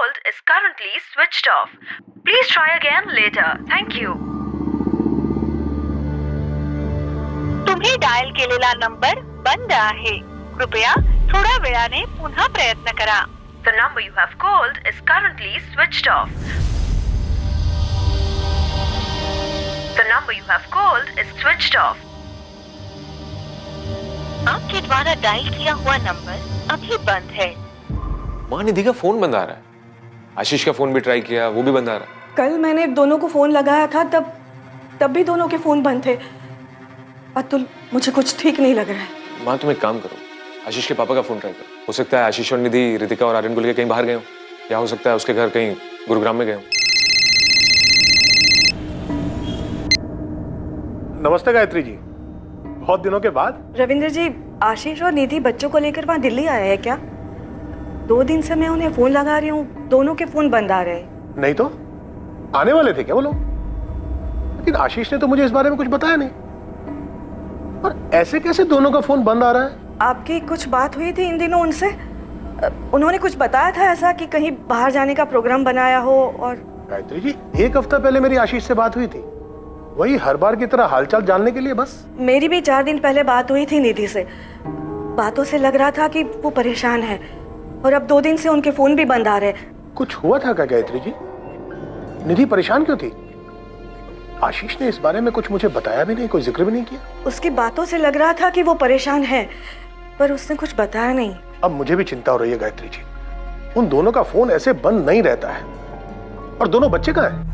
called is currently switched off. Please try again later. Thank you. तुम्ही dial केलेला number बंद आहे. कृपया थोड्या वेळाने पुन्हा प्रयत्न करा. The number you have called is currently switched off. The number you have called is switched off. आपके द्वारा डायल किया हुआ नंबर अभी बंद है. माँ, निधि का फोन बंद आ रहा है. आशीष का फोन भी ट्राई किया, वो भी बंद आ रहा है. कल मैंने दोनों को फोन लगाया था, तब भी दोनों के फोन बंद थे. अतुल, मुझे कुछ ठीक नहीं लग रहा है. माँ, तुम एक काम करो, आशीष के पापा का फोन ट्राई करो. हो सकता है आशीष और निधि रितिका और आर्यन को लेकर कहीं बाहर गए हो, या हो सकता है उसके घर कहीं गुरुग्राम में गए हो. नमस्ते गायत्री जी, बहुत दिनों के बाद. रविंद्र जी, आशीष और निधि बच्चों को लेकर वहाँ दिल्ली आए हैं क्या? 2 दिन से मैं उन्हें फोन लगा रही हूँ, दोनों के फोन बंद आ रहे हैं. नहीं तो आने वाले थे क्या वो लोग? लेकिन आशीष ने तो मुझे इस बारे में कुछ बताया नहीं. और ऐसे कैसे दोनों का फोन बंद आ रहा है? आपकी कुछ बात हुई थी इन दिनों उनसे? उन्होंने कुछ बताया था ऐसा कि कहीं बाहर जाने का प्रोग्राम बनाया हो? और गायत्री जी, 1 हफ्ता पहले मेरी आशीष से बात हुई थी, वही हर बार की तरह हालचाल जानने के लिए बस. मेरी भी 4 दिन पहले बात हुई थी निधि से. बातों से लग रहा था कि वो परेशान है, और अब 2 दिन से उनके फोन भी बंद आ रहे हैं. कुछ हुआ था क्या गायत्री जी? निधि परेशान क्यों थी? आशीष ने इस बारे में कुछ मुझे बताया भी नहीं, कोई जिक्र भी नहीं किया. उसकी बातों से लग रहा था कि वो परेशान है, पर उसने कुछ बताया नहीं. अब मुझे भी चिंता हो रही है गायत्री जी. उन दोनों का फोन ऐसे बंद नहीं रहता है. और दोनों बच्चे कहाँ हैं?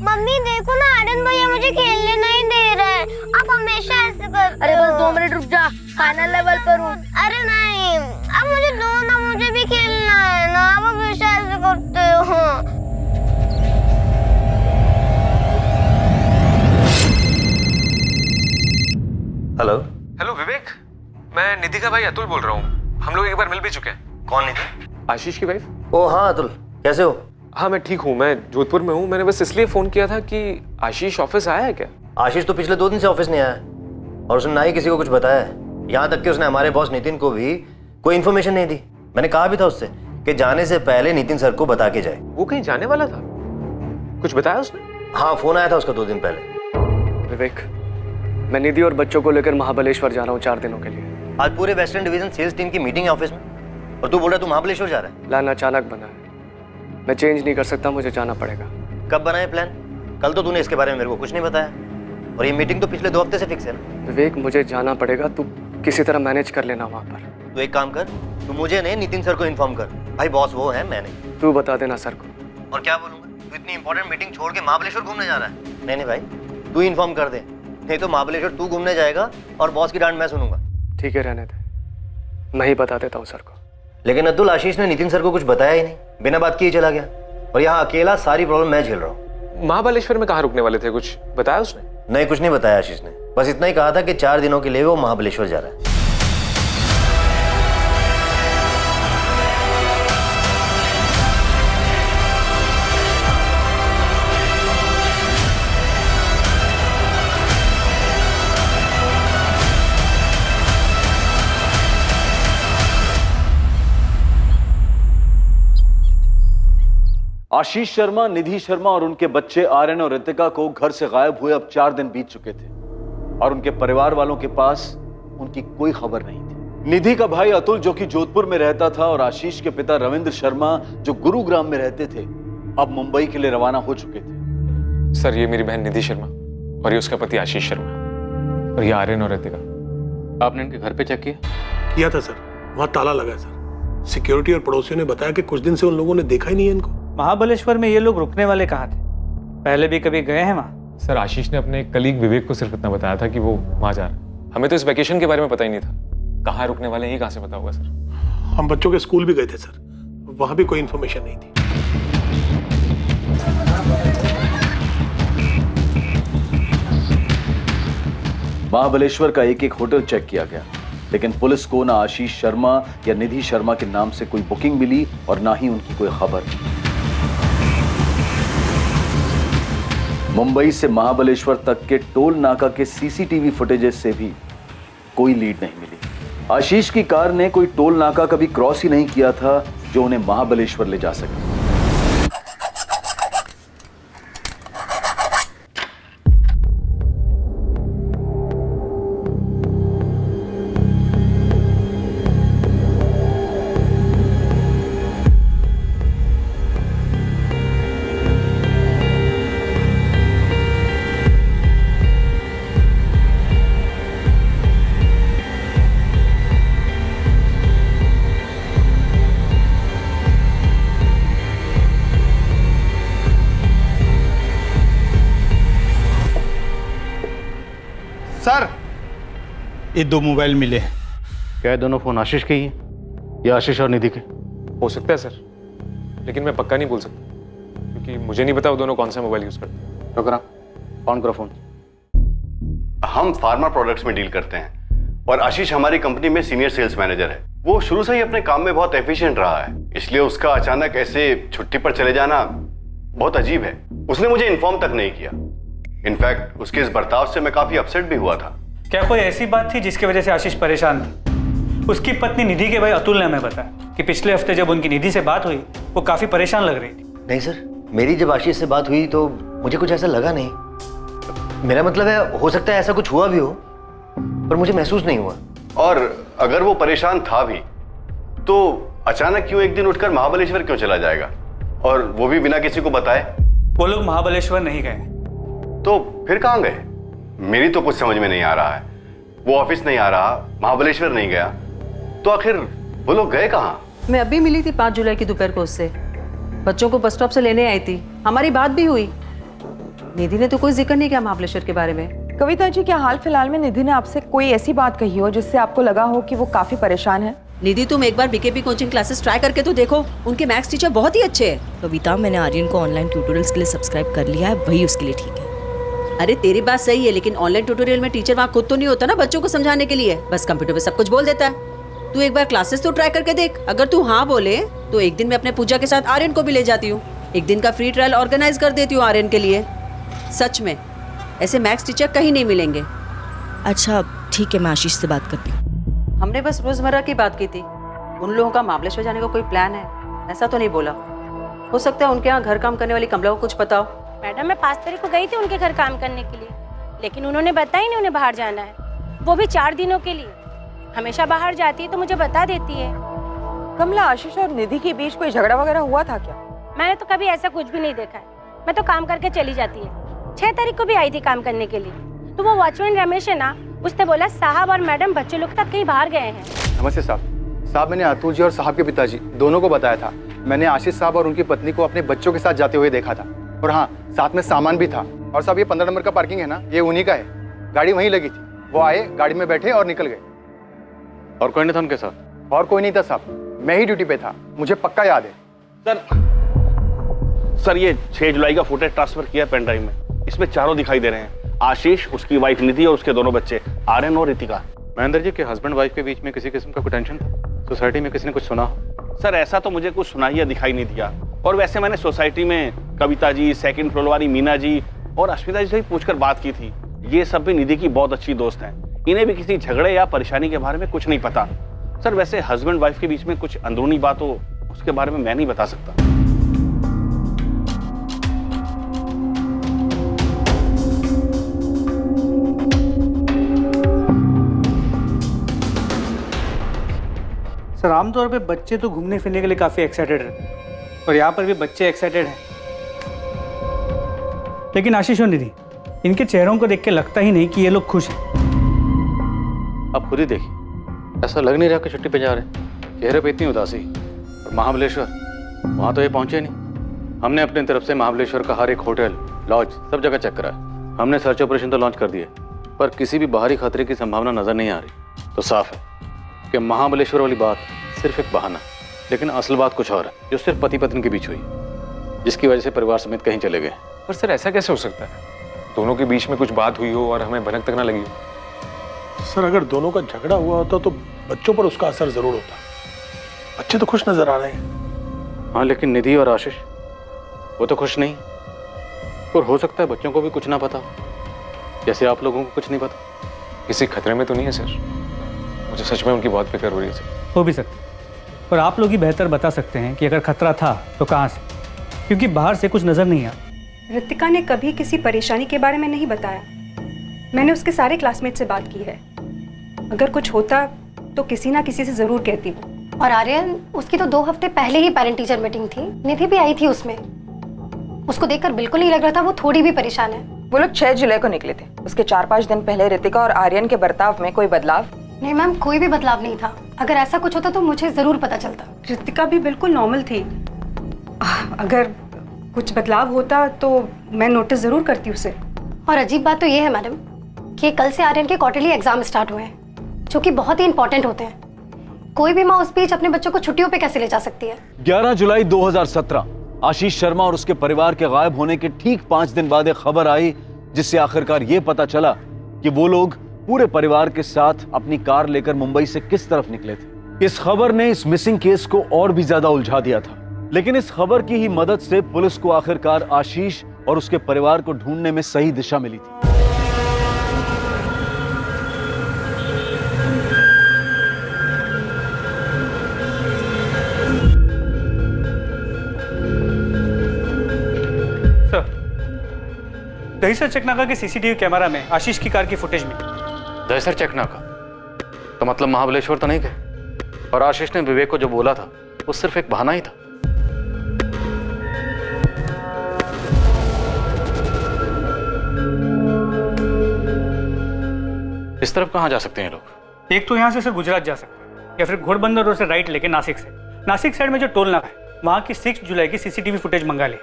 मम्मी देखो ना, आर्यन भैया मुझे खेलने नहीं दे रहे हैं. आप हमेशा ऐसे करते हो. अरे बस 2 मिनट रुक जा, फाइनल लेवल पर हूँ. अरे नहीं, अब मुझे दो ना, मुझे भी खेलना है ना. आप हमेशा ऐसे करते हो. हेलो. हेलो विवेक, मैं निधि का भाई अतुल बोल रहा हूँ. हम लोग एक बार मिल भी चुके हैं. कौन निधि? आशीष की वाइफ. ओ हाँ अतुल, कैसे हो? हाँ मैं ठीक हूँ, मैं जोधपुर में हूँ. मैंने बस इसलिए फोन किया था कि आशीष ऑफिस आया है क्या? आशीष तो पिछले 2 दिन से ऑफिस नहीं आया, और उसने ना ही किसी को कुछ बताया है. यहाँ तक कि उसने हमारे बॉस नितिन को भी कोई इन्फॉर्मेशन नहीं दी. मैंने कहा भी था उससे कि जाने से पहले नितिन सर को बता के जाए. वो कहीं जाने वाला था? कुछ बताया उसने? हाँ, फोन आया था उसका 2 दिन पहले. विवेक, मैं निधि और बच्चों को लेकर महाबलेश्वर जा रहा हूँ 4 दिनों के लिए. आज पूरे वेस्टर्न डिवीजन सेल्स टीम की मीटिंग है ऑफिस में, और तू बोल रहा है तू महाबलेश्वर जा रहा है? प्लान अचानक बना है, मैं चेंज नहीं कर सकता, मुझे जाना पड़ेगा. कब बना है प्लान? कल तो तूने इसके बारे में मेरे को कुछ नहीं बताया, और ये मीटिंग तो पिछले 2 हफ्ते से फिक्स है ना. विवेक, मुझे जाना पड़ेगा, तू किसी तरह मैनेज कर लेना वहाँ पर. तू एक काम कर, तू मुझे नहीं नितिन सर को इन्फॉर्म कर. भाई बॉस वो है, मैं नहीं. तू बता देना सर को. और क्या बोलूंगा? तू इतनी इंपॉर्टेंट मीटिंग छोड़ के महाबलेश्वर घूमने जा रहा है? नहीं नहीं भाई, तू इन्फॉर्म कर दे, नहीं तो महाबलेश्वर तू घूमने जाएगा और बॉस की डांट मैं सुनूंगा. ठीक है, रहने दे, मैं ही बता देता हूँ सर को. लेकिन अब्दुल, आशीष ने नितिन सर को कुछ बताया ही नहीं, बिना बात किए चला गया, और यहाँ अकेला सारी प्रॉब्लम मैं झेल रहा हूँ. महाबलेश्वर में कहाँ रुकने वाले थे? कुछ बताया उसने? नहीं, कुछ नहीं बताया आशीष ने. बस इतना ही कहा था कि 4 दिनों के लिए वो महाबलेश्वर जा रहा है. आशीष शर्मा, निधि शर्मा और उनके बच्चे आर्यन और रितिका को घर से गायब हुए अब 4 दिन बीत चुके थे, और उनके परिवार वालों के पास उनकी कोई खबर नहीं थी. निधि का भाई अतुल, जो कि जोधपुर में रहता था, और आशीष के पिता रविंद्र शर्मा, जो गुरुग्राम में रहते थे, अब मुंबई के लिए रवाना हो चुके थे. सर, ये मेरी बहन निधि शर्मा, और ये उसका पति आशीष शर्मा, और ये आर्यन और रितिका. आपने इनके घर पे चेक किया था सर, वहाँ ताला लगा है सर. सिक्योरिटी और पड़ोसियों ने बताया कि कुछ दिन से उन लोगों ने देखा ही नहीं है इनको. महाबलेश्वर में ये लोग रुकने वाले कहाँ थे? पहले भी कभी गए हैं वहाँ? सर, आशीष ने अपने कलीग विवेक को सिर्फ इतना बताया था कि वो वहाँ जा रहा है. हमें तो इस वैकेशन के बारे में पता ही नहीं था. कहाँ रुकने वाले हैं, ये कहाँ से पता होगा सर? हम बच्चों के स्कूल भी गए थे सर, वहां भी कोई इंफॉर्मेशन नहीं थी। महाबलेश्वर का एक एक होटल चेक किया गया, लेकिन पुलिस को ना आशीष शर्मा या निधि शर्मा के नाम से कोई बुकिंग मिली और ना ही उनकी कोई खबर। मुंबई से महाबलेश्वर तक के टोल नाका के सीसीटीवी फुटेजेस से भी कोई लीड नहीं मिली। आशीष की कार ने कोई टोल नाका कभी क्रॉस ही नहीं किया था जो उन्हें महाबलेश्वर ले जा सके। सर, ये 2 मोबाइल मिले। क्या ये दोनों फोन आशीष के ही हैं या आशीष और निधि के? हो सकता है सर, लेकिन मैं पक्का नहीं बोल सकता क्योंकि मुझे नहीं पता वो दोनों कौन सा मोबाइल यूज करते हैं। टोकरा, ऑन करो फोन। हम फार्मा प्रोडक्ट्स में डील करते हैं और आशीष हमारी कंपनी में सीनियर सेल्स मैनेजर है। वो शुरू से ही अपने काम में बहुत एफिशिएंट रहा है, इसलिए उसका अचानक ऐसे छुट्टी पर चले जाना बहुत अजीब है। उसने मुझे इन्फॉर्म तक नहीं किया। इनफैक्ट उसके इस बर्ताव से मैं काफी अपसेट भी हुआ था। क्या कोई ऐसी बात थी जिसकी वजह से आशीष परेशान था? उसकी पत्नी निधि के भाई अतुल ने हमें बताया कि पिछले हफ्ते जब उनकी निधि से बात हुई वो काफी परेशान लग रही थी। नहीं सर, मेरी जब आशीष से बात हुई तो मुझे कुछ ऐसा लगा नहीं। मेरा मतलब है, हो सकता है ऐसा कुछ हुआ भी हो, पर मुझे महसूस नहीं हुआ। और अगर वो परेशान था भी तो अचानक क्यों एक दिन उठकर महाबलेश्वर क्यों चला जाएगा, और वो भी बिना किसी को बताए? वो लोग महाबलेश्वर नहीं गए। तो फिर कहाँ गए? मेरी तो कुछ समझ में नहीं आ रहा है। वो ऑफिस नहीं आ रहा, महाबलेश्वर नहीं गया, तो आखिर वो लोग गए कहाँ? मैं अभी मिली थी 5 जुलाई की दोपहर को उससे। बच्चों को बस स्टॉप से लेने आई थी, हमारी बात भी हुई। निधि ने तो कोई जिक्र नहीं किया महाबलेश्वर के बारे में। कविता जी, क्या हाल फिलहाल में निधि ने आपसे कोई ऐसी बात कही हो जिससे आपको लगा हो कि वो काफी परेशान है? निधि, तुम एक बार बीकेपी कोचिंग क्लासेस ट्राई करके तो देखो, उनके मैथ्स टीचर बहुत ही अच्छे हैं। कविता, मैंने आर्यन को ऑनलाइन ट्यूटोरियल्स के लिए सब्सक्राइब कर लिया है, वही उसके लिए ठीक है। अरे तेरी बात सही है, लेकिन ऑनलाइन ट्यूटोरियल में टीचर वहाँ खुद तो नहीं होता ना बच्चों को समझाने के लिए, बस कंप्यूटर पे सब कुछ बोल देता है। तू एक बार क्लासेस तो ट्राई करके देख। अगर तू हाँ बोले तो एक दिन मैं अपने पूजा के साथ आर्यन को भी ले जाती हूँ। एक दिन का फ्री ट्रायल ऑर्गेनाइज कर देती हूँ आर्यन के लिए। सच में ऐसे मैथ्स टीचर कहीं नहीं मिलेंगे। अच्छा ठीक है, मैं आशीष से बात करती हूँ। हमने बस रोजमर्रा की बात की थी। उन लोगों का महाबलेश्वर जाने का कोई प्लान है ऐसा तो नहीं बोला। हो सकता है उनके यहाँ घर काम करने वाली कमला को कुछ पता हो। मैडम, मैं 5 तारीख को गई थी उनके घर काम करने के लिए, लेकिन उन्होंने बताया नहीं उन्हें बाहर जाना है, वो भी 4 दिनों के लिए। हमेशा बाहर जाती है तो मुझे बता देती है। कमला, आशीष और निधि के बीच कोई झगड़ा वगैरह हुआ था क्या? मैंने तो कभी ऐसा कुछ भी नहीं देखा है। मैं तो काम करके चली जाती है। 6 तारीख को भी आई थी काम करने के लिए, तो वो वॉचमैन रमेश है ना, उसने बोला साहब और मैडम बच्चे लोग तक कहीं बाहर गए हैं। नमस्ते साहब। साहब, मैंने अतुल जी और साहब के पिताजी दोनों को बताया था। मैंने आशीष साहब और उनकी पत्नी को अपने बच्चों के साथ जाते हुए देखा था, और हाँ, साथ में सामान भी था। और साहब, ये 15 नंबर का पार्किंग है ना, ये उन्हीं का है। गाड़ी वहीं लगी थी। वो आए, गाड़ी में बैठे और निकल गए। और कोई नहीं था उनके साथ? और कोई नहीं था साहब, मैं ही ड्यूटी पे था, मुझे पक्का याद है। सर, ये 6 जुलाई का फुटेज ट्रांसफर किया पेन ड्राइव में। इसमें चारों दिखाई दे रहे हैं, आशीष, उसकी वाइफ निधि और उसके दोनों बच्चे आर्यन और रितिका। महेंद्र जी के हस्बैंड वाइफ के बीच में किसी किस्म का कोई टेंशन था? सोसाइटी में किसी ने कुछ सुना? सर, ऐसा तो मुझे कुछ सुना या दिखाई नहीं दिया। और वैसे मैंने सोसाइटी में कविता जी, 2nd फ्लोर वाली मीना जी और अश्मिता जी से भी पूछकर बात की थी। ये सब भी निधि की बहुत अच्छी दोस्त हैं। इन्हें भी किसी झगड़े या परेशानी के बारे में कुछ नहीं पता। सर, वैसे हस्बैंड वाइफ के बीच में कुछ अंदरूनी बात हो उसके बारे में मैं नहीं बता सकता। सर, आमतौर पे बच्चे तो घूमने फिरने के लिए काफ़ी एक्साइटेड रहते हैं, और यहाँ पर भी बच्चे एक्साइटेड हैं। लेकिन आशीष और निधि, इनके चेहरों को देख के लगता ही नहीं कि ये लोग खुश हैं। आप खुद ही देखिए, ऐसा लग नहीं रहा कि छुट्टी पे जा रहे हैं। चेहरे पे इतनी उदासी। और महाबलेश्वर, वहाँ तो ये पहुँचे नहीं। हमने अपनी तरफ से महाबलेश्वर का हर एक होटल, लॉज, सब जगह चेक करा। हमने सर्च ऑपरेशन तो लॉन्च कर दिए, पर किसी भी बाहरी खतरे की संभावना नजर नहीं आ रही। तो साफ है कि महाबलेश्वर वाली बात सिर्फ एक बहाना। लेकिन असल बात कुछ और है, जो सिर्फ पति पत्नी के बीच हुई, जिसकी वजह से परिवार समेत कहीं चले गए। पर सर ऐसा कैसे हो सकता है? दोनों के बीच में कुछ बात हुई हो और हमें भनक तक ना लगी हो। सर अगर दोनों का झगड़ा हुआ होता तो बच्चों पर उसका असर जरूर होता। बच्चे तो खुश नजर आ रहे हैं। हाँ, लेकिन निधि और आशीष वो तो खुश नहीं, और हो सकता है बच्चों को भी कुछ ना पता, जैसे आप लोगों को कुछ नहीं पता। किसी खतरे में तो नहीं है सर? मुझे सच में उनकी बहुत फिक्र हो रही है सर। हो भी सकता, पर आप लोग ही बेहतर बता सकते हैं कि अगर खतरा था तो कहाँ से, क्योंकि बाहर से कुछ नजर नहीं आता। रितिका ने कभी किसी परेशानी के बारे में नहीं बताया। मैंने उसके सारे क्लासमेट से बात की है। अगर कुछ होता तो किसी ना किसी से जरूर कहती वो। और आर्यन, उसकी तो 2 हफ्ते पहले ही पेरेंट टीचर मीटिंग थी, निधि भी आई थी उसमें। उसको देखकर बिल्कुल नहीं लग रहा था वो थोड़ी भी परेशान है। वो लोग 6 जुलाई को निकले थे। उसके 4-5 दिन पहले रितिका और आर्यन के बर्ताव में कोई बदलाव? नहीं मैम, कोई भी बदलाव नहीं था। अगर ऐसा कुछ होता तो मुझे जरूर पता चलता। रितिका भी बिल्कुल नॉर्मल थी। अगर कुछ बदलाव होता तो मैं नोटिस जरूर करती उसे। और अजीब बात तो ये है मैडम कि कल से आर्यन के क्वार्टरली एग्जाम स्टार्ट हुए हैं, जो कि बहुत ही इंपॉर्टेंट होते हैं। कोई भी माँ उस बीच अपने बच्चों को छुट्टियों पे कैसे ले जा सकती है? 11 जुलाई 2017 आशीष शर्मा और उसके परिवार के गायब होने के ठीक 5 दिन बाद एक खबर आई, जिससे आखिरकार ये पता चला कि वो लोग पूरे परिवार के साथ अपनी कार लेकर मुंबई से किस तरफ निकले थे। इस खबर ने इस मिसिंग केस को और भी ज्यादा उलझा दिया था, लेकिन इस खबर की ही मदद से पुलिस को आखिरकार आशीष और उसके परिवार को ढूंढने में सही दिशा मिली थी। दहीसर चकनाका के सीसीटीवी कैमरा में आशीष की कार की फुटेज मिली। दहीसर चकनाका तो मतलब महाबलेश्वर तो नहीं गए? और आशीष ने विवेक को जो बोला था वो सिर्फ एक बहाना ही था। इस तरफ कहाँ जा सकते हैं लोग? एक तो यहाँ से सिर्फ गुजरात जा सकते हैं, या फिर घोड़बंदर रोड से राइट लेके नासिक से। नासिक साइड में जो टोल नाका है वहाँ की 6 जुलाई की सीसीटीवी फुटेज मंगा ली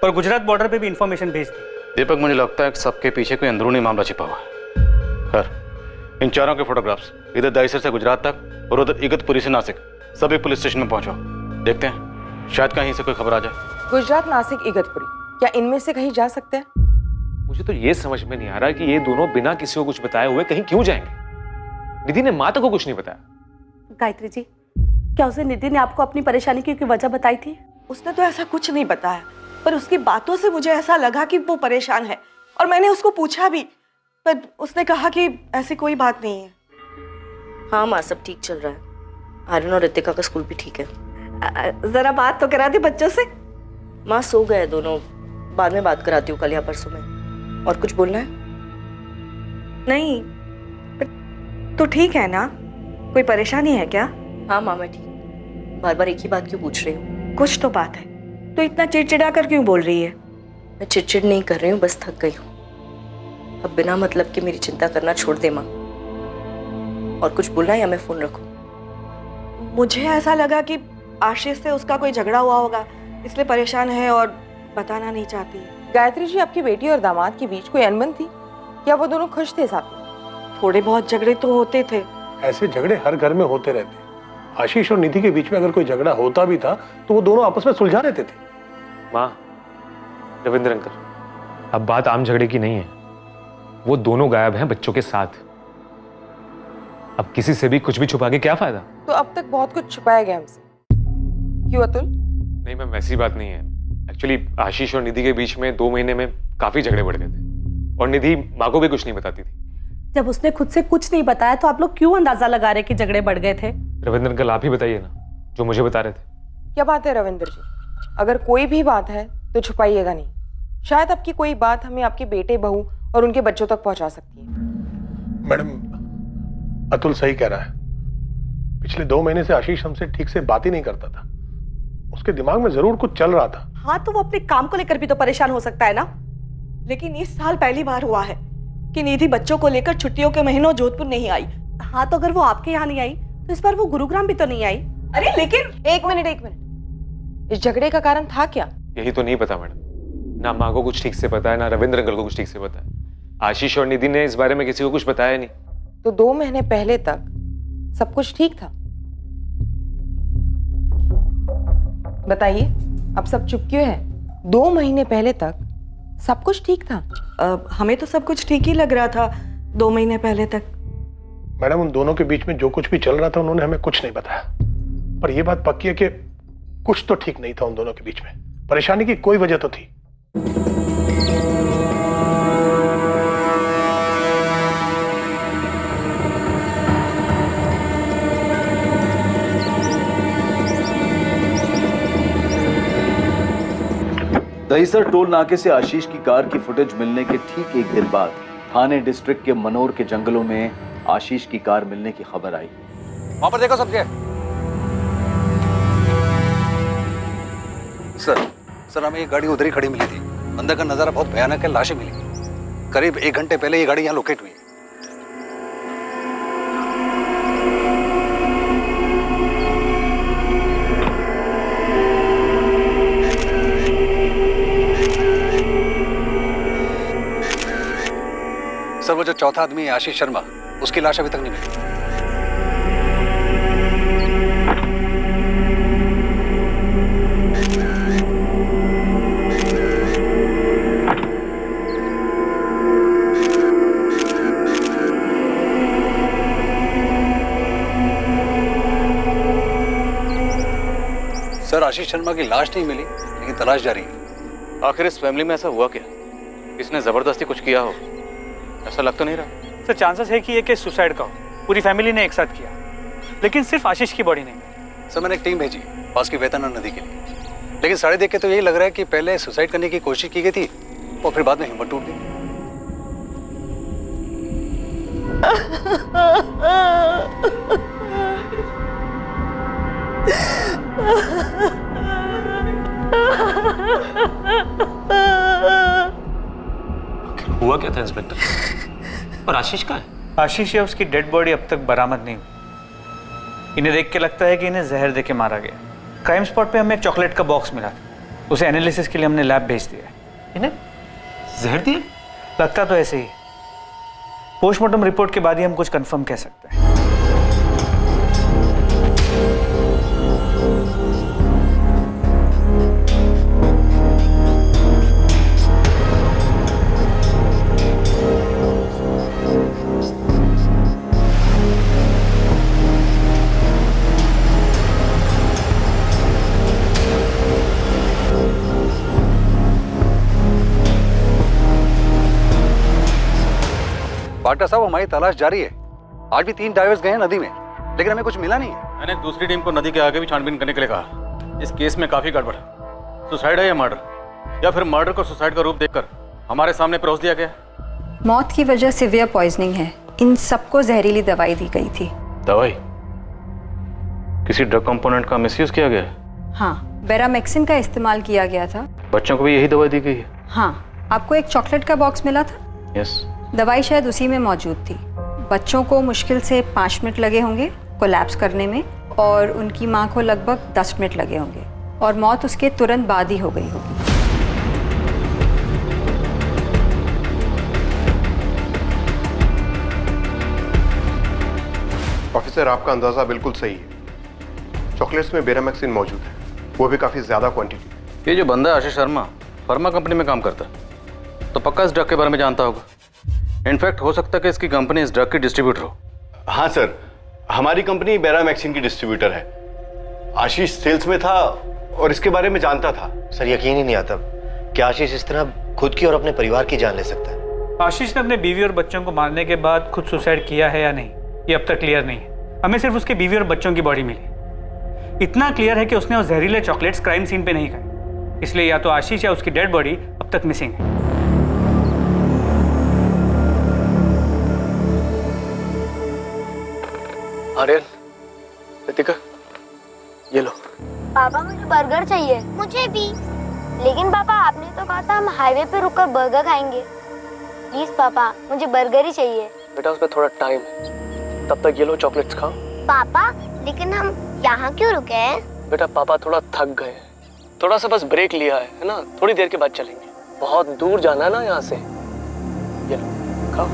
और गुजरात बॉर्डर पे भी इंफॉर्मेशन भेज दी। दीपक, मुझे लगता है कि सबके पीछे कोई अंदरूनी मामला छिपा हुआ है। खैर, इन चारों के फोटोग्राफ्स इधर दहीसर से गुजरात तक और उधर इगतपुरी से नासिक सभी पुलिस स्टेशन में पहुंचो। देखते हैं शायद कहीं से कोई खबर आ जाए। गुजरात, नासिक, इगतपुरी, क्या इनमें से कहीं जा सकते हैं? मुझे तो ये समझ में नहीं आ रहा कि ये दोनों बिना किसी को कुछ बताए हुए कहीं क्यों जाएंगे। निधि ने माता को कुछ नहीं बताया। गायत्री जी, क्या उसे निधि ने आपको अपनी परेशानी की वजह बताई थी? उसने तो ऐसा कुछ नहीं बताया, पर उसकी बातों से मुझे ऐसा लगा कि वो परेशान है। और मैंने उसको पूछा भी, पर उसने कहा कि ऐसी कोई बात नहीं है। हाँ माँ, सब ठीक चल रहा है। आर्यन और रितिका का स्कूल भी ठीक है। जरा बात तो करा दे बच्चों से। माँ सो गए दोनों, बाद में बात कराती हूँ, कल या परसों में। और कुछ बोलना है? नहीं, तो ठीक है ना? कोई परेशानी है क्या? हाँ माँ, मैं ठीक। बार बार एक ही बात क्यों पूछ रही हूँ? कुछ तो बात है, तो इतना चिड़चिड़ा कर क्यों बोल रही है? मैं चिड़चिड़ नहीं कर रही हूँ, बस थक गई हूँ। अब बिना मतलब के मेरी चिंता करना छोड़ दे माँ। और कुछ बोलना है या मैं फोन रखूँ? मुझे ऐसा लगा कि आशीष से उसका कोई झगड़ा हुआ होगा, इसलिए परेशान है और बताना नहीं चाहती है। गायत्री जी, आपकी बेटी और दामाद के बीच कोई अनबन थी या वो दोनों खुश थे साथ में? थोड़े बहुत झगड़े तो होते थे। ऐसे झगड़े हर घर में होते रहते। आशीष और निधि के बीच में अगर कोई झगड़ा होता भी था तो वो दोनों आपस में सुलझा लेते थे। माँ, रविंद्र अंकल, अब बात आम झगड़े की नहीं है। वो दोनों गायब हैं बच्चों के साथ। अब किसी से भी कुछ भी छुपा के क्या फायदा? तो अब तक बहुत कुछ छुपाया गया हमसे, क्यों अतुल? नहीं मैम, वैसी बात नहीं है। एक्चुअली आशीष और निधि के बीच में 2 महीने में काफी झगड़े बढ़ गए थे और निधि माँ को भी कुछ नहीं बताती थी। जब उसने खुद से कुछ नहीं बताया तो आप लोग क्यों अंदाजा लगा रहे कि झगड़े बढ़ गए थे? रविंद्र अंकल, आप ही बताइए ना, जो मुझे बता रहे थे। क्या बात है रविंद्र जी, अगर कोई भी बात है तो छुपाइएगा नहीं। शायद आपकी कोई बात हमें आपके बेटे, बहू और उनके बच्चों तक पहुंचा सकती है। मैडम, अतुल सही कह रहा है। पिछले 2 महीने से आशीष हमसे ठीक से बात ही नहीं करता था। उसके दिमाग में जरूर कुछ चल रहा था। हाँ, तो वो अपने काम को लेकर भी तो परेशान हो सकता है ना। लेकिन इस साल पहली बार हुआ है कि निधि बच्चों को लेकर छुट्टियों के महीनों जोधपुर नहीं आई। हाँ, तो अगर वो आपके यहाँ नहीं आई तो इस बार वो गुरुग्राम भी तो नहीं आई। अरे लेकिन एक मिनट, इस झगड़े का कारण था क्या? यही तो नहीं पता मैडम। ना माँ को कुछ ठीक से पता है, ना रविंद्र अंकल को कुछ ठीक से पता है। आशीष और निधि ने इस बारे में किसी को कुछ बताया नहीं। तो 2 महीने पहले तक सब कुछ ठीक था। बताइए, अब सब चुप क्यों है? 2 महीने पहले तक सब कुछ ठीक था। हमें तो सब कुछ ठीक ही लग रहा था 2 महीने पहले तक। मैडम, उन दोनों के बीच में जो कुछ भी चल रहा था उन्होंने हमें कुछ नहीं बताया, पर यह बात पक्की है कि कुछ तो ठीक नहीं था उन दोनों के बीच में। परेशानी की कोई वजह तो थी। दहीसर टोल नाके से आशीष की कार की फुटेज मिलने के ठीक एक दिन बाद थाने डिस्ट्रिक्ट के मनोर के जंगलों में आशीष की कार मिलने की खबर आई। वहां पर देखो सबके। सर हमें ये गाड़ी उधर ही खड़ी मिली थी। अंदर का नजारा बहुत भयानक है, लाशें मिली। करीब 1 घंटे पहले ये गाड़ी यहाँ लोकेट हुई। सर वो जो चौथा आदमी है आशीष शर्मा, उसकी लाश अभी तक नहीं मिली। सर आशीष शर्मा की लाश नहीं मिली, लेकिन तलाश जारी है। आखिर इस फैमिली में ऐसा हुआ क्या? किसने जबरदस्ती कुछ किया हो? ऐसा लग तो नहीं रहा। सर चांसेस है कि ये केस सुसाइड का हो। पूरी फैमिली ने एक साथ किया, लेकिन सिर्फ आशीष की बॉडी नहीं। सर मैंने एक टीम भेजी पास की वेतन नदी के लिए, लेकिन सारे देख के तो यही लग रहा है कि पहले सुसाइड करने की कोशिश की गई थी और फिर बाद में हिम्मत टूट गई। हुआ क्या था इंस्पेक्टर? और आशीष का है? आशीष या उसकी डेड बॉडी अब तक बरामद नहीं हुई। इन्हें देख के लगता है कि इन्हें जहर देके मारा गया। क्राइम स्पॉट पे हमें एक चॉकलेट का बॉक्स मिला था, उसे एनालिसिस के लिए हमने लैब भेज दिया है। इन्हें जहर दिया? लगता तो ऐसे ही। पोस्टमार्टम रिपोर्ट के बाद ही हम कुछ कंफर्म कह सकते हैं। पार्टनर साहब हमारी तलाश जारी है। आज भी 3 डाइवर्स गए हैं नदी में, लेकिन हमें कुछ मिला नहीं है। मैंने दूसरी टीम को नदी के आगे भी छानबीन करने के लिए कहा। इस केस में काफी गड़बड़ है। सुसाइड है या मर्डर, या फिर मर्डर को सुसाइड का रूप देकर हमारे सामने परोस दिया गया? मौत की वजह सिवियर पॉइजनिंग है। इन सबको जहरीली दवाई दी गई थी। दवाई? किसी ड्रग कंपोनेंट का मिसयूज किया गया है? हाँ, बेरामेक्सिन का इस्तेमाल किया गया था। बच्चों को भी यही दवाई दी गई है? हाँ, आपको एक चॉकलेट का बॉक्स मिला था। यस। दवाई शायद उसी में मौजूद थी। बच्चों को मुश्किल से 5 मिनट लगे होंगे कोलैप्स करने में, और उनकी माँ को लगभग 10 मिनट लगे होंगे, और मौत उसके तुरंत बाद ही हो गई होगी। ऑफिसर, आपका अंदाजा बिल्कुल सही है। चॉकलेट्स में बेरामेक्सिन मौजूद है, वो भी काफी ज्यादा क्वांटिटी। ये जो बंदा है आशीष शर्मा, फार्मा कंपनी में काम करता है, तो पक्का इस ड्रग के बारे में जानता होगा। इनफैक्ट हो सकता है कि इसकी कंपनी इस ड्रग की डिस्ट्रीब्यूटर हो। हाँ सर, हमारी कंपनी बेरामेक्सिन की डिस्ट्रीब्यूटर है। आशीष सेल्स में था और इसके बारे में जानता था। सर यकीन ही नहीं आता कि आशीष इस तरह खुद की और अपने परिवार की जान ले सकता है। आशीष ने अपने बीवी और बच्चों को मारने के बाद खुद सुसाइड किया है या नहीं, ये अब तक क्लियर नहीं है। हमें सिर्फ उसके बीवी और बच्चों की बॉडी मिली। इतना क्लियर है कि उसने वो जहरीले चॉकलेट्स क्राइम सीन पे नहीं खाए, इसलिए या तो आशीष या उसकी डेड बॉडी अब तक मिसिंग है। आर्यन, रितिका, ये लो। पापा मुझे बर्गर चाहिए। मुझे भी। लेकिन पापा आपने तो कहा था हम हाईवे पे रुककर बर्गर खाएंगे। प्लीज पापा, मुझे बर्गर ही चाहिए। बेटा उसमें थोड़ा टाइम है, तब तक ये लो चॉकलेट्स खाओ। पापा लेकिन हम यहाँ क्यों रुके हैं? बेटा पापा थोड़ा थक गए हैं, थोड़ा सा बस ब्रेक लिया है ना, थोड़ी देर के बाद चलेंगे। बहुत दूर जाना है ना यहाँ से। ये लो खाओ।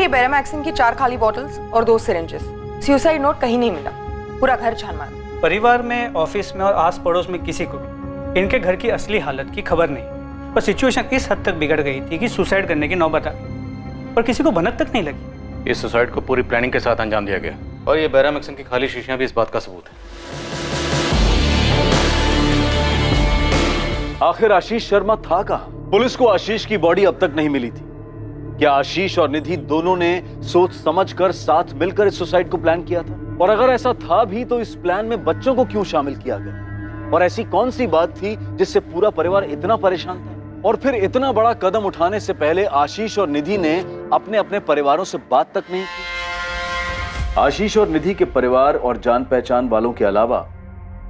ये बेरामैक्सिन की 4 खाली बॉटल्स और 2 सिरिंजेस। सुसाइड नोट कहीं नहीं मिला, पूरा घर छान मारा। परिवार में, ऑफिस में और आस पड़ोस में किसी को भी इनके घर की असली हालत की खबर नहीं, और सिचुएशन इस हद तक बिगड़ गई थी कि सुसाइड करने की नौबत आ गई, पर किसी को भनक तक नहीं लगी। इस सुसाइड को पूरी प्लानिंग के साथ अंजाम दिया गया, और ये बेरामैक्सिन की खाली शीशियां भी इस बात का सबूत है। आखिर आशीष शर्मा था कहां? पुलिस को आशीष की बॉडी अब तक नहीं मिली थी। क्या आशीष और निधि दोनों ने सोच समझकर साथ मिलकर इस सुसाइड को प्लान किया था? और अगर ऐसा था भी तो इस प्लान में बच्चों को क्यों शामिल किया गया? और ऐसी कौन सी बात थी जिससे पूरा परिवार इतना परेशान था? और फिर इतना बड़ा कदम उठाने से पहले आशीष और निधि ने अपने अपने परिवारों से बात तक नहीं की। आशीष और निधि के परिवार और जान पहचान वालों के अलावा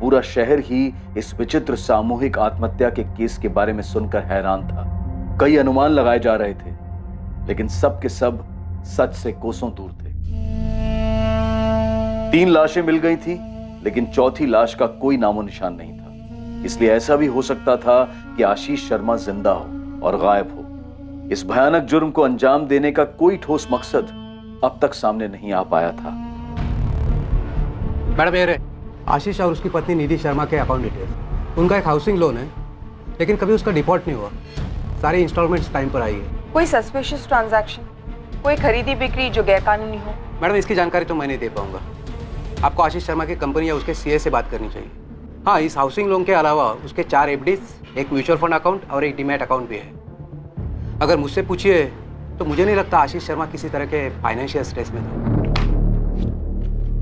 पूरा शहर ही इस विचित्र सामूहिक आत्महत्या के केस के बारे में सुनकर हैरान था। कई अनुमान लगाए जा रहे थे, लेकिन सब के सब सच से कोसों दूर थे। 3 लाशें मिल गई थी, लेकिन चौथी लाश का कोई नामो निशान नहीं था। इसलिए ऐसा भी हो सकता था कि आशीष शर्मा जिंदा हो और गायब हो। इस भयानक जुर्म को अंजाम देने का कोई ठोस मकसद अब तक सामने नहीं आ पाया था। मैडम ये आशीष और उसकी पत्नी निधि शर्मा के अकाउंट डिटेल्स। उनका एक हाउसिंग लोन है, लेकिन कभी उसका डिफॉल्ट नहीं हुआ। सारी इंस्टॉलमेंट्स टाइम पर आई है। कोई सस्पिशियस ट्रांजैक्शन, कोई खरीदी बिक्री जो गैरकानूनी हो? मैडम इसकी जानकारी तो मैं नहीं दे पाऊंगा। आपको आशीष शर्मा की कंपनी या उसके सीए से बात करनी चाहिए। हाँ, इस हाउसिंग लोन के अलावा उसके 4 एफडीज, एक म्यूचुअल फंड अकाउंट और एक डीमैट अकाउंट भी है। अगर मुझसे पूछिए तो मुझे नहीं लगता आशीष शर्मा किसी तरह के फाइनेंशियल स्ट्रेस में था।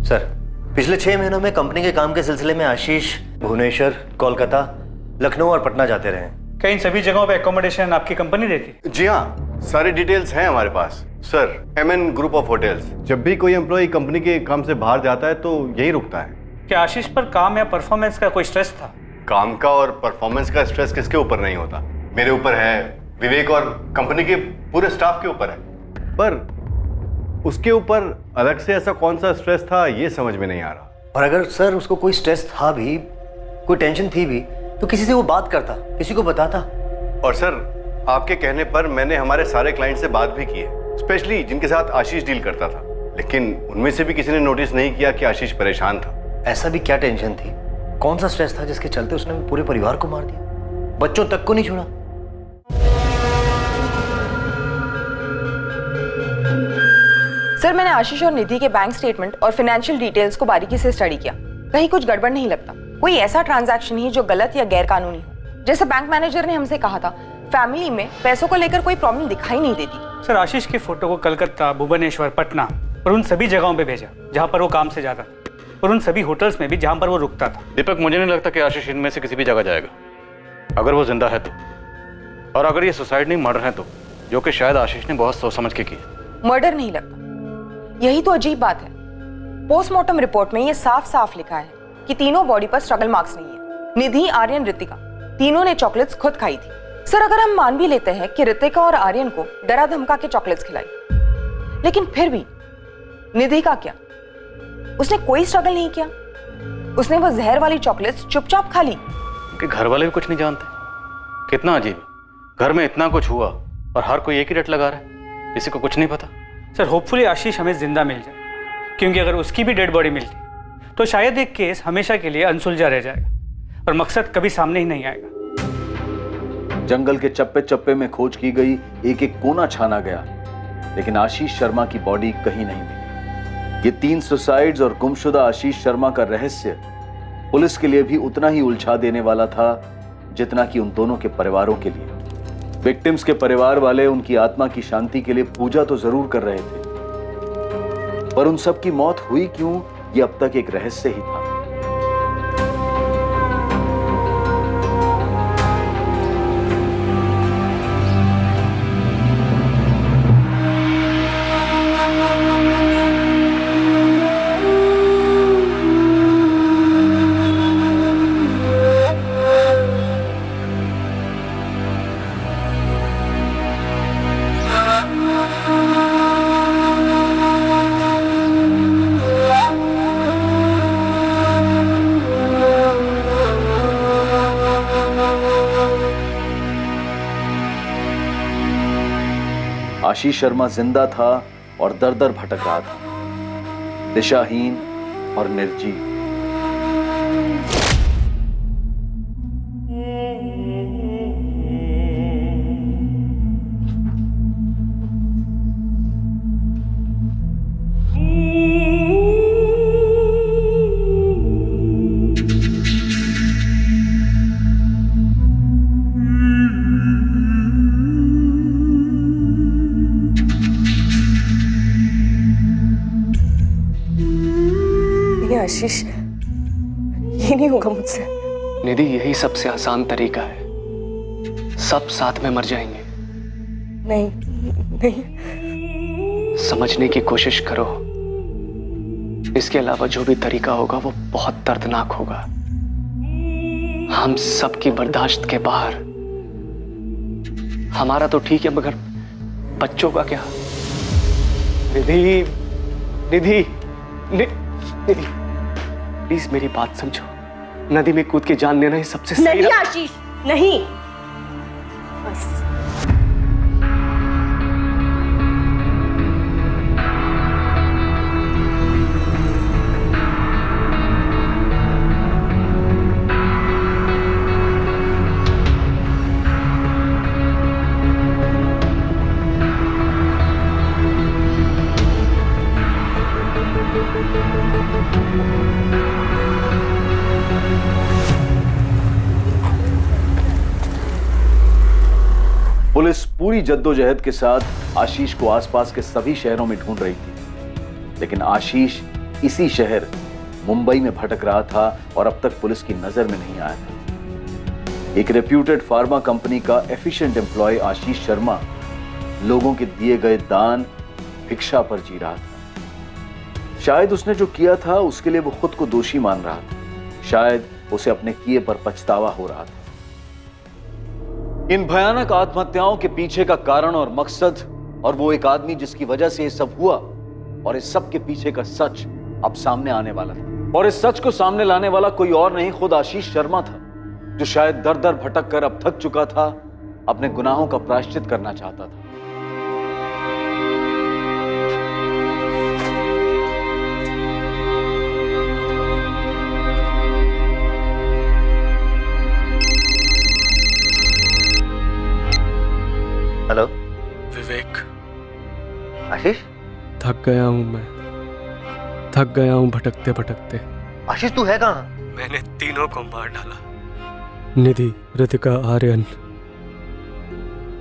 सर, पिछले 6 महीनों में कंपनी के काम के सिलसिले में आशीष भुवनेश्वर, कोलकाता, लखनऊ और पटना जाते रहे हैं। क्या इन सभी जगहों पे एकोमोडेशन आपकी कंपनी देती? जी हाँ, सारी डिटेल्स हैं हमारे पास। Sir, MN group of hotels. जब भी कोई एम्प्लॉय कंपनी के काम से बाहर जाता है तो यही रुकता है। क्या आशीष पर काम या परफॉर्मेंस का कोई स्ट्रेस था? काम का और परफॉर्मेंस का स्ट्रेस किसके ऊपर नहीं होता? मेरे ऊपर है, विवेक और कंपनी के पूरे स्टाफ के ऊपर है। पर उसके ऊपर अलग से ऐसा कौन सा स्ट्रेस था, ये समझ में नहीं आ रहा। और अगर सर उसको कोई स्ट्रेस था भी, कोई टेंशन थी भी, तो किसी से वो बात करता, किसी को बताता। और सर, आपके कहने पर मैंने हमारे सारे क्लाइंट से बात भी की है, स्पेशली जिनके साथ आशीष डील करता था, लेकिन उनमें से भी किसी ने नोटिस नहीं किया कि आशीष परेशान था। ऐसा भी क्या टेंशन थी, कौन सा स्ट्रेस था जिसके चलते उसने पूरे परिवार को मार दिया, बच्चों तक को नहीं छोड़ा? सर, मैंने आशीष और निधि के बैंक स्टेटमेंट और फाइनेंशियल डिटेल्स को बारीकी से स्टडी किया। कहीं कुछ गड़बड़ नहीं लगता। कोई ऐसा ट्रांजैक्शन ही जो गलत या गैर कानूनी हो। जैसे बैंक मैनेजर ने हमसे कहा था, फैमिली में पैसों को लेकर कोई प्रॉब्लम दिखाई नहीं देती। सर, आशीष की फोटो को कलकत्ता, भुवनेश्वर, पटना और उन सभी जगहों पे भेजा जहां पर वो काम से जाता था, और उन सभी होटल्स में भी जहां पर वो रुकता था। दीपक, मुझे नहीं लगता कि आशीष इनमें से किसी भी जगह जाएगा, अगर वो जिंदा है तो। और अगर ये सुसाइड नहीं, मर्डर है तो, जो कि शायद आशीष ने बहुत सोच समझ के की। मर्डर नहीं लगता, यही तो अजीब बात है। पोस्टमार्टम रिपोर्ट में ये साफ साफ लिखा है कि तीनों बॉडी पर स्ट्रगल मार्क्स नहीं है। निधि, आर्यन, रितिका, तीनों ने चॉकलेट्स खुद खाई थी। सर, अगर हम मान भी लेते हैं कि रितिका और आर्यन को डरा धमका के चॉकलेट्स खिलाई, लेकिन फिर भी निधि का क्या? उसने कोई स्ट्रगल नहीं किया। उसने वो जहर वाली चॉकलेट्स चुपचाप खा ली। उनके घर वाले भी कुछ नहीं जानते। कितना अजीब है, घर में इतना कुछ हुआ और हर कोई एक ही रट लगा रहा है, किसी को कुछ नहीं पता। सर, होपफुली आशीष हमें जिंदा मिल जाए, क्योंकि अगर उसकी भी डेड बॉडी मिलती तो शायद एक केस हमेशा के लिए अनसुलझा रह जाएगा और मकसद कभी सामने ही नहीं आएगा। जंगल के चप्पे चप्पे में खोज की गई, एक एक कोना छाना गया, लेकिन आशीष शर्मा की बॉडी कहीं नहीं मिली। ये 3 सुसाइड्स और गुमशुदा आशीष शर्मा का रहस्य पुलिस के लिए भी उतना ही उलझा देने वाला था जितना कि उन दोनों के परिवारों के लिए। विक्टिम्स के परिवार वाले उनकी आत्मा की शांति के लिए पूजा तो जरूर कर रहे थे, पर उन सब की मौत हुई क्यों, ये अब तक एक रहस्य ही था। आशीष शर्मा जिंदा था और दर दर भटक रहा था, दिशाहीन और निर्जीव। आशीष, ये नहीं होगा मुझसे। निधि, यही सबसे आसान तरीका है। सब साथ में मर जाएंगे। नहीं नहीं, समझने की कोशिश करो। इसके अलावा जो भी तरीका होगा वो बहुत दर्दनाक होगा। हम सबकी बर्दाश्त के बाहर। हमारा तो ठीक है, मगर बच्चों का क्या? निधि, निधि, निधि, प्लीज मेरी बात समझो। नदी में कूद के जान लेना ही सबसे सही। नहीं आशीष, नहीं। बस पुलिस पूरी जद्दोजहद के साथ आशीष को आसपास के सभी शहरों में ढूंढ रही थी, लेकिन आशीष इसी शहर मुंबई में भटक रहा था और अब तक पुलिस की नजर में नहीं आया था। एक रेप्यूटेड फार्मा कंपनी का एफिशिएंट एम्प्लॉय आशीष शर्मा लोगों के दिए गए दान, भिक्षा पर जी रहा था। शायद उसने जो किया था उसके लिए वो खुद को दोषी मान रहा था। शायद उसे अपने किए पर पछतावा हो रहा था। इन भयानक आत्महत्याओं के पीछे का कारण और मकसद, और वो एक आदमी जिसकी वजह से ये सब हुआ, और इस सब के पीछे का सच अब सामने आने वाला था। और इस सच को सामने लाने वाला कोई और नहीं, खुद आशीष शर्मा था, जो शायद दर दर भटक कर अब थक चुका था, अपने गुनाहों का प्रायश्चित करना चाहता था। हेलो विवेक, आशीष। थक गया हूं मैं, थक गया हूं भटकते भटकते। आशीष तू है कहाँ? मैंने तीनों को मार डाला। निधि, रितिका, आर्यन,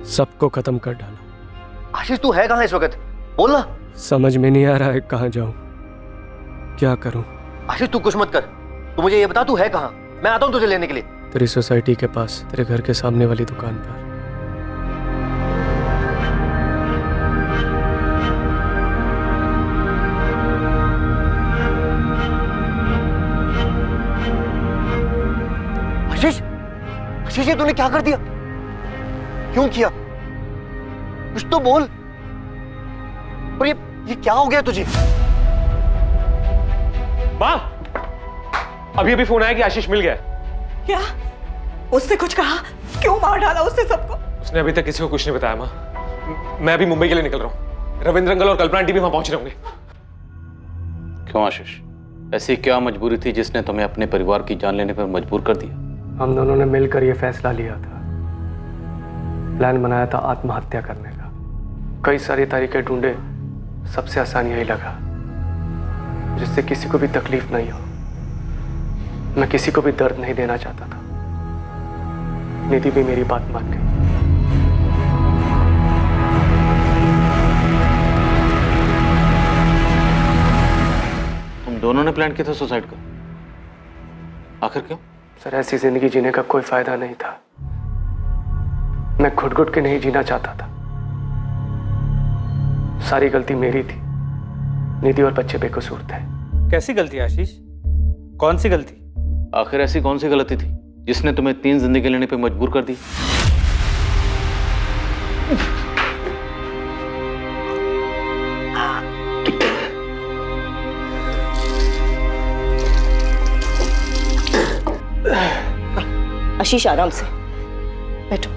सबको खत्म कर डाला। आशीष तू है कहाँ इस वक्त? बोलना। समझ में नहीं आ रहा है कहाँ जाऊं, क्या करूं। आशीष तू कुछ मत कर, तू मुझे ये बता तू है कहाँ, मैं आता हूँ तुझे लेने के लिए। तेरी सोसाइटी के पास, तेरे घर के सामने वाली दुकान पर। आशीष, आशीष ये तूने क्या कर दिया? क्यों किया? कुछ तो बोल। और ये क्या हो गया तुझे? माँ, अभी अभी फोन आया कि आशीष मिल गया। क्या? उसने कुछ कहा? क्यों मार डाला उसने सबको? उसने अभी तक किसी को कुछ नहीं बताया माँ। मैं अभी मुंबई के लिए निकल रहा हूँ। रविंद्र अंकल और कल्पना आंटी भी वहां पहुंच रहे होंगे। क्यों आशीष, ऐसी क्या मजबूरी थी जिसने तुम्हें अपने परिवार की जान लेने पर मजबूर कर दिया? हम दोनों ने मिलकर यह फैसला लिया था, प्लान बनाया था आत्महत्या करने का। कई सारी तरीके ढूंढे, सबसे आसान यही लगा जिससे किसी को भी तकलीफ नहीं हो। मैं किसी को भी दर्द नहीं देना चाहता था। निधि भी मेरी बात मान गई। तुम दोनों ने प्लान किया था सुसाइड का? आखिर क्यों? सर, ऐसी जिंदगी जीने का कोई फायदा नहीं था। मैं घुट घुट के नहीं जीना चाहता था। सारी गलती मेरी थी। निधि और बच्चे बेकसूर थे। कैसी गलती आशीष? कौन सी गलती? आखिर ऐसी कौन सी गलती थी जिसने तुम्हें 3 जिंदगी लेने पे मजबूर कर दी? आशीष आराम से बैठो।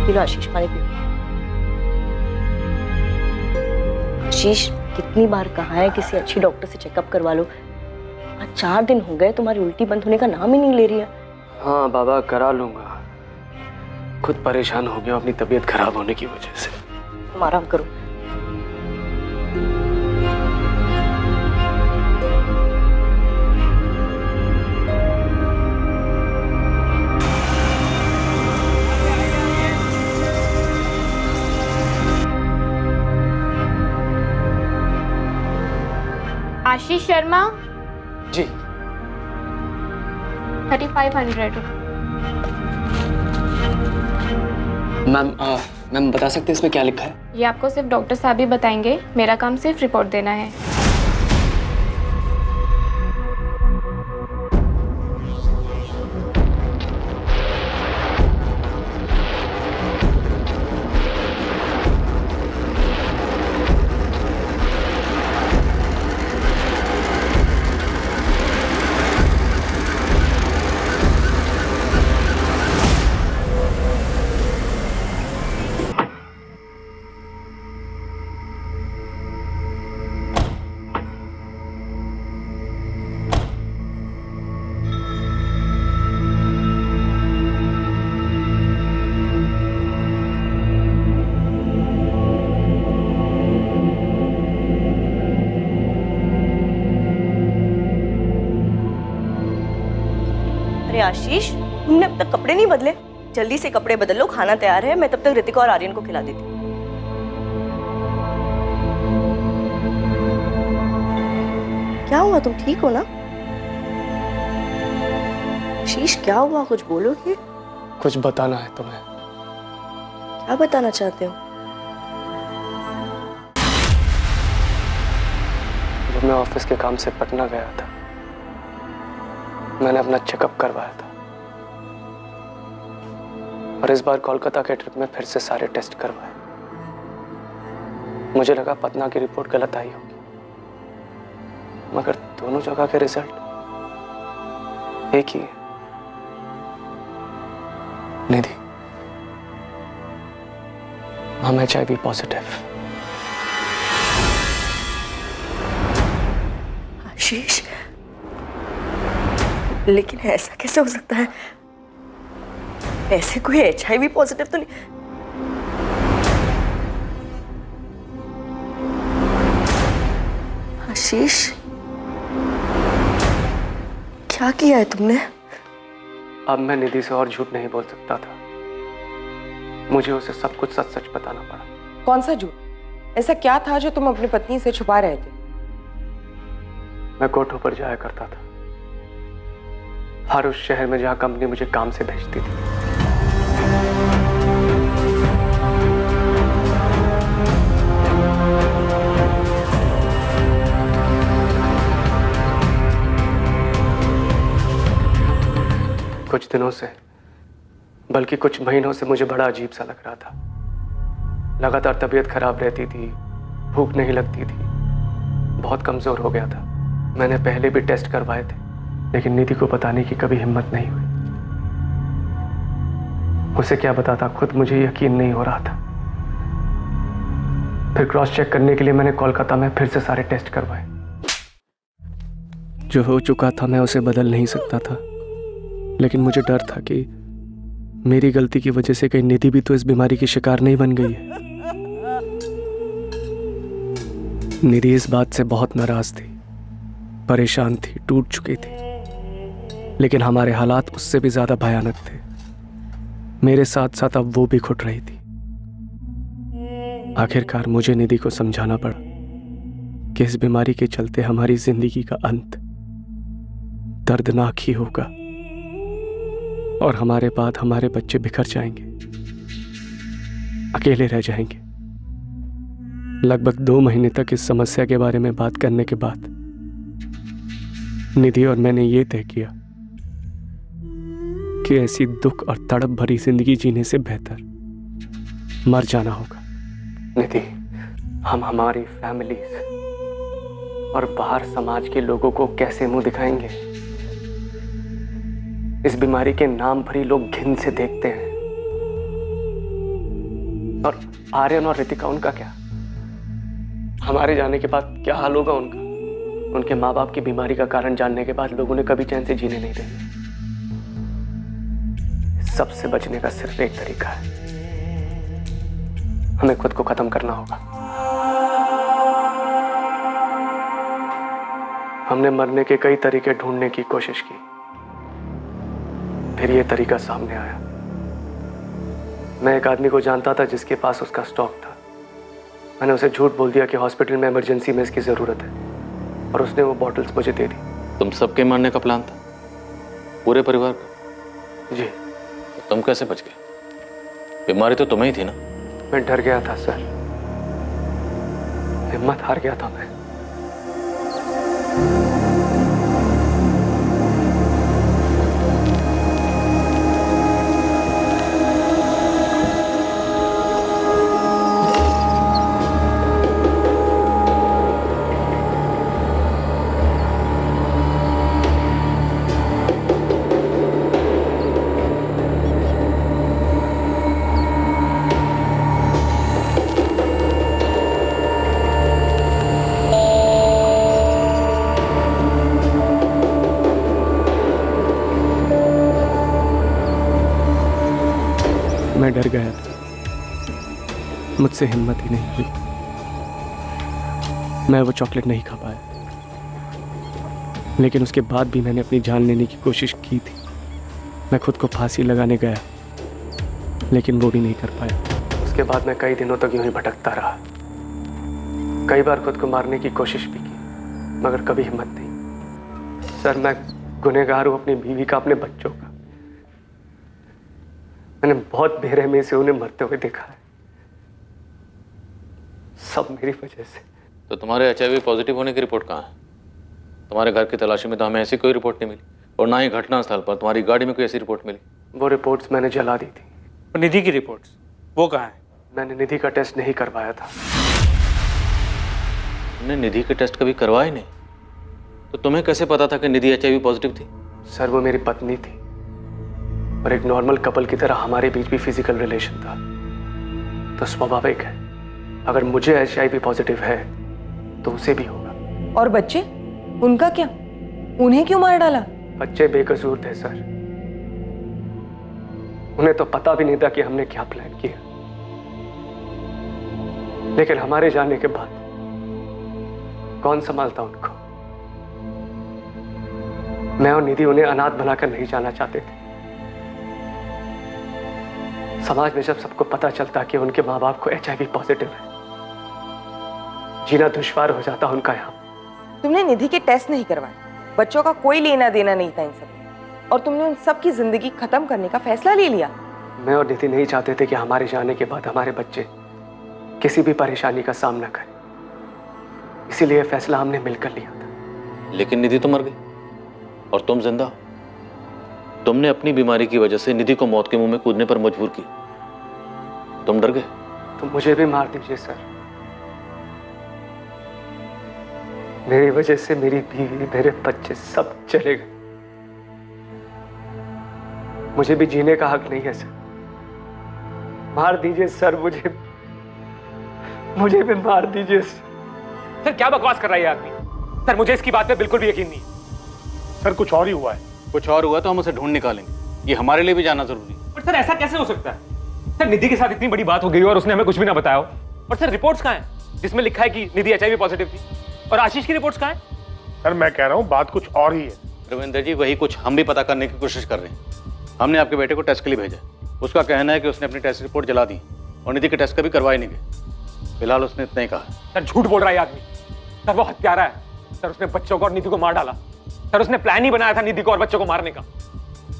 पी लो आशीष, पानी पियो। आशीष, कितनी बार कहा है किसी अच्छी डॉक्टर से चेकअप करवा लो। आज 4 दिन हो गए, तुम्हारी उल्टी बंद होने का नाम ही नहीं ले रही है। हाँ बाबा, करा लूंगा। खुद परेशान हो गया अपनी तबीयत खराब होने की वजह से। तुम आराम करो। आशीष शर्मा जी। 3500। मैम बता सकते हैं इसमें क्या लिखा है? ये आपको सिर्फ डॉक्टर साहब ही बताएंगे, मेरा काम सिर्फ रिपोर्ट देना है। आशीष, तुमने अब तक कपड़े नहीं बदले? जल्दी से कपड़े बदल लो, खाना तैयार है। मैं तब तक ऋतिका और आर्यन को खिला देती हूँ। क्या हुआ, तुम ठीक हो ना? आशीष क्या हुआ, कुछ बोलोगे? कुछ बताना है तुम्हें। क्या बताना चाहते हो? जब मैं ऑफिस के काम से पटना गया था, मैंने अपना चेकअप करवाया था और इस बार कोलकाता के ट्रिप में फिर से सारे टेस्ट करवाए। मुझे लगा पटना की रिपोर्ट गलत आई होगी, मगर दोनों जगह के रिजल्ट एक ही है। निधि, हम HIV पॉजिटिव। आशीष, लेकिन ऐसा कैसे हो सकता है? ऐसे कोई HIV पॉजिटिव तो नहीं। आशीष, क्या किया है तुमने? अब मैं निधि से और झूठ नहीं बोल सकता था। मुझे उसे सब कुछ सच सच बताना पड़ा। कौन सा झूठ? ऐसा क्या था जो तुम अपनी पत्नी से छुपा रहे थे? मैं कोठों पर जाया करता था, हर उस शहर में जहां कंपनी मुझे काम से भेजती थी। कुछ दिनों से, बल्कि कुछ महीनों से मुझे बड़ा अजीब सा लग रहा था। लगातार तबीयत खराब रहती थी, भूख नहीं लगती थी, बहुत कमजोर हो गया था। मैंने पहले भी टेस्ट करवाए थे, लेकिन निधि को बताने की कभी हिम्मत नहीं हुई। उसे क्या बताता, खुद मुझे यकीन नहीं हो रहा था। फिर क्रॉस चेक करने के लिए मैंने कोलकाता में फिर से सारे टेस्ट करवाए। जो हो चुका था मैं उसे बदल नहीं सकता था, लेकिन मुझे डर था कि मेरी गलती की वजह से कहीं निधि भी तो इस बीमारी की शिकार नहीं बन गई है। निधि इस बात से बहुत नाराज थी, परेशान थी, टूट चुकी थी, लेकिन हमारे हालात उससे भी ज्यादा भयानक थे। मेरे साथ साथ अब वो भी घुट रही थी। आखिरकार मुझे निधि को समझाना पड़ा कि इस बीमारी के चलते हमारी जिंदगी का अंत दर्दनाक ही होगा और हमारे बाद हमारे बच्चे बिखर जाएंगे, अकेले रह जाएंगे। लगभग 2 महीने तक इस समस्या के बारे में बात करने के बाद निधि और मैंने ये तय किया कि ऐसी दुख और तड़प भरी जिंदगी जीने से बेहतर मर जाना होगा। निधि, हम हमारी फैमिलीज और बाहर समाज के लोगों को कैसे मुंह दिखाएंगे? इस बीमारी के नाम पर ही लोग घिन से देखते हैं। और आर्यन और ऋतिका, उनका क्या? हमारे जाने के बाद क्या हाल होगा उनका? उनके माँ बाप की बीमारी का कारण जानने के बाद लोगों ने कभी चैन से जीने नहीं देंगे। सबसे बचने का सिर्फ एक तरीका है, हमें खुद को खत्म करना होगा। हमने मरने के कई तरीके ढूंढने की कोशिश की, फिर ये तरीका सामने आया। मैं एक आदमी को जानता था जिसके पास उसका स्टॉक था। मैंने उसे झूठ बोल दिया कि हॉस्पिटल में इमरजेंसी में इसकी जरूरत है, और उसने वो बॉटल्स मुझे दे दी। तुम सबके मारने का प्लान था, पूरे परिवार का? जी। तो तुम कैसे बच गए? बीमारी तो तुम्हें ही थी ना? मैं डर गया था सर, हिम्मत हार गया था मैं। मैं डर गया था, मुझसे हिम्मत ही नहीं हुई। मैं वो चॉकलेट नहीं खा पाया, लेकिन उसके बाद भी मैंने अपनी जान लेने की कोशिश की थी। मैं खुद को फांसी लगाने गया, लेकिन वो भी नहीं कर पाया। उसके बाद मैं कई दिनों तक यूं ही भटकता रहा। कई बार खुद को मारने की कोशिश भी की, मगर कभी हिम्मत नहीं। सर, मैं गुनहगार हूं अपनी बीवी का, अपने बच्चों का। मैंने बहुत बेरहमी से उन्हें मरते हुए देखा है, सब मेरी वजह से। तो तुम्हारे HIV पॉजिटिव होने की रिपोर्ट कहाँ है? तुम्हारे घर की तलाशी में तो हमें ऐसी कोई रिपोर्ट नहीं मिली, और ना ही घटनास्थल पर तुम्हारी गाड़ी में कोई ऐसी रिपोर्ट मिली। वो रिपोर्ट्स मैंने जला दी थी। और निधि की रिपोर्ट्स वो कहाँ है? मैंने निधि का टेस्ट नहीं करवाया था। तुमने निधि के टेस्ट कभी करवाए नहीं, तो तुम्हें कैसे पता था कि निधि HIV पॉजिटिव थी? सर, वो मेरी पत्नी थी, और एक नॉर्मल कपल की तरह हमारे बीच भी फिजिकल रिलेशन था। तो स्वाभाविक है, अगर मुझे HIV पॉजिटिव है तो उसे भी होगा। और बच्चे, उनका क्या? उन्हें क्यों मार डाला? बच्चे बेकसूर थे सर, उन्हें तो पता भी नहीं था कि हमने क्या प्लान किया। लेकिन हमारे जाने के बाद कौन संभालता उनको? मैं और निधि उन्हें अनाथ बनाकर नहीं जाना चाहते थे। समाज में जब सबको पता चलता कि उनके माँ बाप को HIV पॉजिटिव है, जीना दुश्वार हो जाता उनका यहाँ। तुमने निधि के टेस्ट नहीं करवाए, बच्चों का कोई लेना देना नहीं था इन सब, और तुमने उन सब की जिंदगी खत्म करने का फैसला ले लिया। मैं और निधि नहीं चाहते थे कि हमारे जाने के बाद हमारे बच्चे किसी भी परेशानी का सामना करें, इसीलिए फैसला हमने मिलकर लिया था। लेकिन निधि तो मर गई और तुम जिंदा हो। तुमने अपनी बीमारी की वजह से निधि को मौत के मुंह में कूदने पर मजबूर किया। तुम डर गए? तो मुझे भी मार दीजिए सर। मेरी वजह से मेरी बीवी, मेरे बच्चे सब चले गए। मुझे भी जीने का हक नहीं है सर। मार दीजिए सर, मुझे भी मार दीजिए सर। क्या बकवास कर रहा है ये आदमी? सर, मुझे इसकी बात पे बिल्कुल भी यकीन नहीं है। सर, कुछ और ही हुआ है। कुछ और हुआ तो हम उसे ढूंढ निकालेंगे, ये हमारे लिए भी जानना जरूरी है। पर सर, ऐसा कैसे हो सकता है? सर, निधि के साथ इतनी बड़ी बात हो गई और उसने हमें कुछ भी ना बताया हो। और सर, रिपोर्ट्स कहाँ हैं जिसमें लिखा है कि निधि HIV पॉजिटिव थी? और आशीष की रिपोर्ट्स कहाँ हैं? सर, मैं कह रहा हूँ बात कुछ और ही है। रविंदर जी, वही कुछ हम भी पता करने की कोशिश कर रहे हैं। हमने आपके बेटे को टेस्ट के लिए भेजा। उसका कहना है कि उसने अपनी टेस्ट रिपोर्ट जला दी और निधि के टेस्ट कभी करवाए नहीं गए। फिलहाल उसने इतना ही कहा। सर, झूठ बोल रहा है ये आदमी। सर, वो हत्यारा है। सर, उसने बच्चों को और निधि को मार डाला। सर, उसने प्लान ही बनाया था निधि को और बच्चों को मारने का।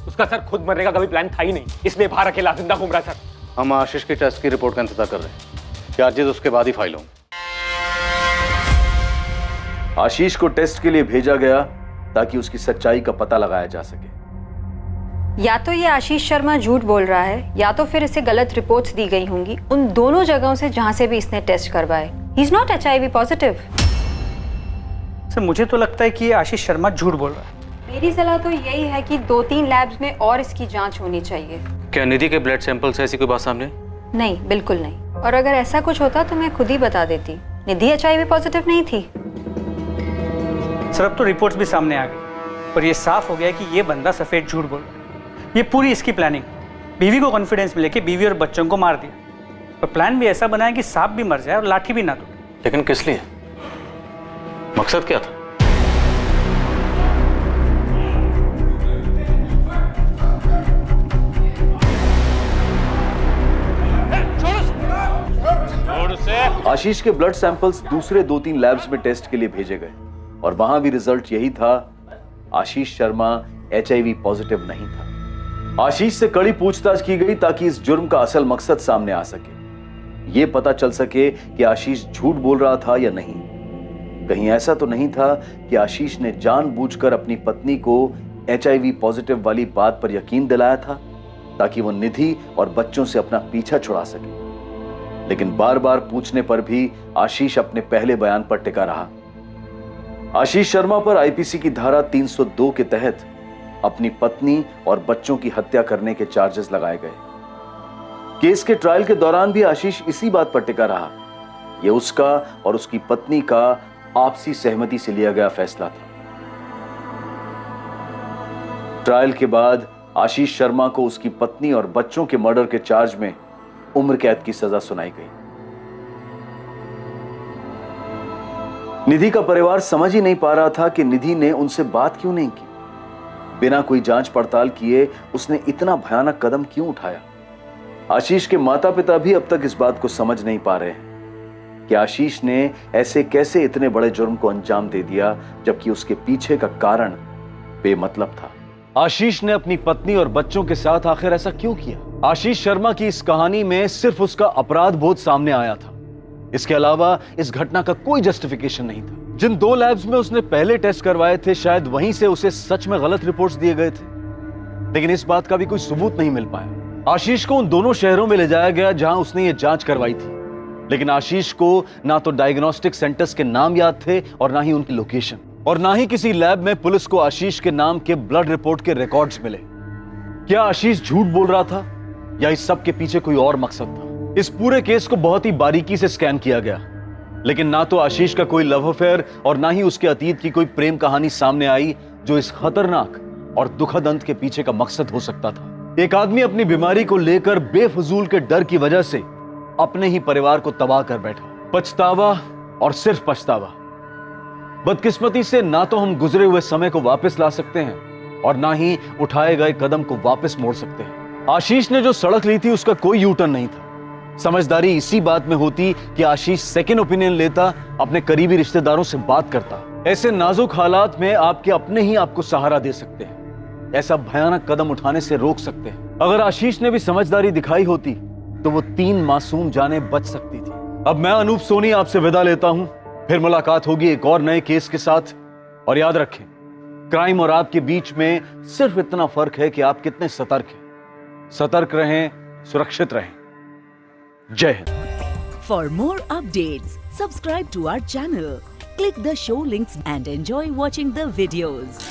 उसका सर खुद मरने का कभी प्लान था ही नहीं, इसलिए बाहर अकेला जिंदा घूम रहा है। सर, हम आशीष के टेस्ट की रिपोर्ट का इंतजार कर रहे हैं। चार्जेस उसके बाद ही फाइल होंगे। आशीष को टेस्ट के लिए भेजा गया ताकि उसकी सच्चाई का पता लगाया जा सके। या तो ये आशीष शर्मा झूठ बोल रहा है, या तो फिर इसे गलत रिपोर्ट्स दी गई होंगी उन दोनों जगहों से जहां से भी इसने टेस्ट करवाए। He is not HIV positive. Sir, मुझे तो लगता है कि ये आशीष शर्मा झूठ बोल रहा है। मेरी सलाह तो यही है कि 2-3 लैब्स में और इसकी जांच होनी चाहिए। क्या निधि के ब्लड सैंपल से ऐसी कोई बात सामने? नहीं, बिल्कुल नहीं। और अगर ऐसा कुछ होता तो मैं खुद ही बता देती। निधि HIV पॉजिटिव नहीं थी। सर अब तो रिपोर्ट्स भी सामने आ गई और ये साफ हो गया कि ये बंदा सफेद झूठ बोल रहा है। ये पूरी इसकी प्लानिंग, बीवी को कॉन्फिडेंस में लेके बीवी और बच्चों को मार दिया और प्लान भी ऐसा बनाया कि सांप भी मर जाए और लाठी भी ना टूटे। लेकिन किस लिए? मकसद क्या था? आशीष के ब्लड सैंपल्स दूसरे 2-3 लैब्स में टेस्ट के लिए भेजे गए और वहां भी रिजल्ट यही था, आशीष शर्मा HIV पॉजिटिव नहीं था। आशीष से कड़ी पूछताछ की गई ताकि इस जुर्म का असल मकसद सामने आ सके, ये पता चल सके कि आशीष झूठ बोल रहा था या नहीं। कहीं ऐसा तो नहीं था कि आशीष ने जानबूझकर अपनी पत्नी को HIV पॉजिटिव वाली बात पर यकीन दिलाया था ताकि वो निधि और बच्चों से अपना पीछा छुड़ा सके। लेकिन बार बार पूछने पर भी आशीष अपने पहले बयान पर टिका रहा। आशीष शर्मा पर IPC की धारा 302 के तहत अपनी पत्नी और बच्चों की हत्या करने के चार्जेस लगाए गए। केस के ट्रायल के दौरान भी आशीष इसी बात पर टिका रहा। यह उसका और उसकी पत्नी का आपसी सहमति से लिया गया फैसला था। ट्रायल के बाद आशीष शर्मा को उसकी पत्नी और बच्चों के मर्डर के चार्ज में उम्र कैद की सजा सुनाई गई। निधि का परिवार समझ ही नहीं पा रहा था कि निधि ने उनसे बात क्यों नहीं की। बिना कोई जांच पड़ताल किए उसने इतना भयानक कदम क्यों उठाया। आशीष के माता पिता भी अब तक इस बात को समझ नहीं पा रहे हैं कि आशीष ने ऐसे कैसे इतने बड़े जुर्म को अंजाम दे दिया जबकि उसके पीछे का कारण बेमतलब था। आशीष ने अपनी पत्नी और बच्चों के साथ आखिर ऐसा क्यों किया? आशीष शर्मा की इस कहानी में सिर्फ उसका अपराध बोध सामने आया था। इसके अलावा इस घटना का कोई जस्टिफिकेशन नहीं था। जिन 2 लैब्स में उसने पहले टेस्ट करवाए थे शायद वहीं से उसे सच में गलत रिपोर्ट्स दिए गए थे, लेकिन इस बात का भी कोई सबूत नहीं मिल पाया। आशीष को उन दोनों शहरों में ले जाया गया जहां उसने ये जांच करवाई थी, लेकिन आशीष को ना तो डायग्नोस्टिक सेंटर्स के नाम याद थे और ना ही उनकी लोकेशन, और ना ही किसी लैब में पुलिस को आशीष के नाम के ब्लड रिपोर्ट के रिकॉर्ड्स मिले। क्या आशीष झूठ बोल रहा था या इस सब के पीछे कोई और मकसद था? इस पूरे केस को बहुत ही बारीकी से स्कैन किया गया, लेकिन ना तो आशीष का कोई लव अफेयर और ना ही उसके अतीत की कोई प्रेम कहानी सामने आई जो इस खतरनाक और दुखद अंत के पीछे का मकसद हो सकता था। एक आदमी अपनी बीमारी को लेकर बेफजूल के डर की वजह से अपने ही परिवार को तबाह कर बैठा। पछतावा और सिर्फ पछतावा। बदकिस्मती से ना तो हम गुजरे हुए समय को वापस ला सकते हैं और ना ही उठाए गए कदम को वापस मोड़ सकते हैं। आशीष ने जो सड़क ली थी उसका कोई यू टर्न नहीं था। समझदारी इसी बात में होती कि आशीष सेकेंड ओपिनियन लेता, अपने करीबी रिश्तेदारों से बात करता। ऐसे नाजुक हालात में आपके अपने ही आपको सहारा दे सकते हैं, ऐसा भयानक कदम उठाने से रोक सकते हैं। अगर आशीष ने भी समझदारी दिखाई होती तो वो 3 मासूम जानें बच सकती थी। अब मैं अनूप सोनी आपसे विदा लेता हूं, फिर मुलाकात होगी एक और नए केस के साथ। और याद रखें, क्राइम और आपके बीच में सिर्फ इतना फर्क है कि आप कितने सतर्क हैं। सतर्क रहें, सुरक्षित रहें। जय Hind. For more updates, subscribe to our channel, click the show links and enjoy watching the videos.